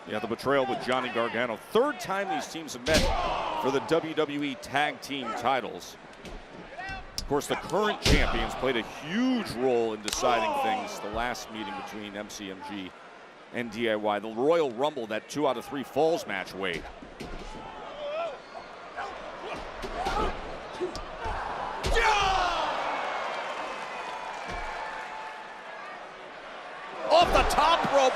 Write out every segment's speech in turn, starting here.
Yeah, the betrayal with Johnny Gargano. Third time these teams have met for the WWE Tag Team titles. Of course, the current champions played a huge role in deciding things the last meeting between MCMG and DIY. The Royal Rumble, that 2 out of 3 falls match, Wade. Off the top rope,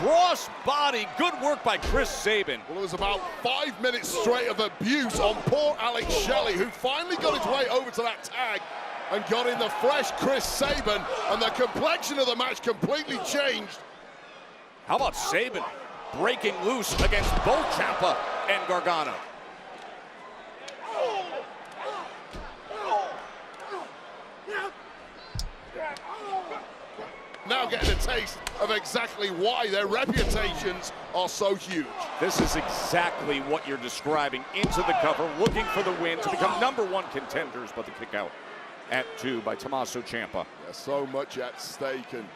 cross body. Good work by Chris Sabin. Well, it was about 5 minutes straight of abuse on poor Alex Shelley, who finally got his way over to that tag and got in the fresh Chris Sabin, and the complexion of the match completely changed. How about Sabin breaking loose against both Ciampa and Gargano? Now getting a taste of exactly why their reputations are so huge. This is exactly what you're describing. Into the cover, looking for the win to become #1 contenders, but the kick out at 2 by Tommaso Ciampa. There's so much at stake, and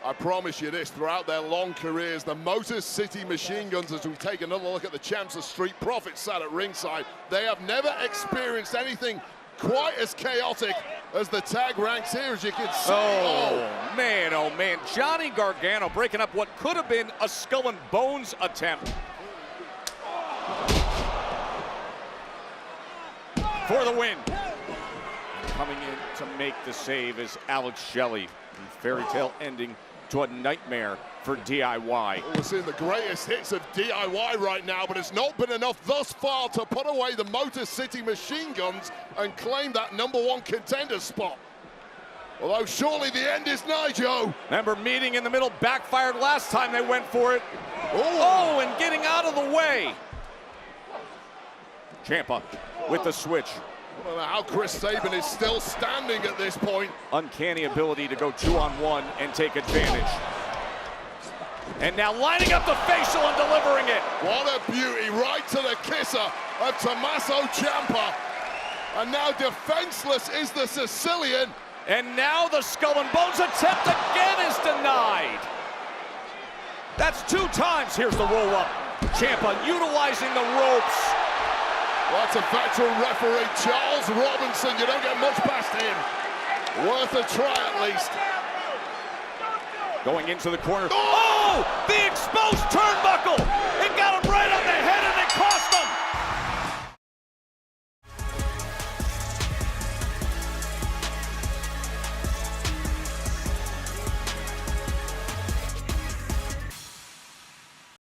I promise you this, throughout their long careers, the Motor City Machine Guns, as we take another look at the champs of Street Profits sat at ringside, they have never experienced anything quite as chaotic as the tag ranks here, as you can see. Oh man, Johnny Gargano breaking up what could have been a skull and bones attempt. For the win. Coming in to make the save is Alex Shelley. The fairy tale ending to a nightmare for DIY. We're seeing the greatest hits of DIY right now, but it's not been enough thus far to put away the Motor City Machine Guns and claim that #1 contender spot. Although surely the end is nigh, Joe. Remember, meeting in the middle backfired last time they went for it. Oh, and getting out of the way. Ciampa with the switch. I don't know how Chris Sabin is still standing at this point. Uncanny ability to go 2-on-1 and take advantage. And now lining up the facial and delivering it. What a beauty, right to the kisser of Tommaso Ciampa. And now defenseless is the Sicilian. And now the skull and bones attempt again is denied. That's 2 times. Here's the roll up. Ciampa utilizing the ropes. Well, that's a veteran referee, Charles Robinson. You don't get much past him. Worth a try at least. Going into the corner. Oh! The exposed turnbuckle!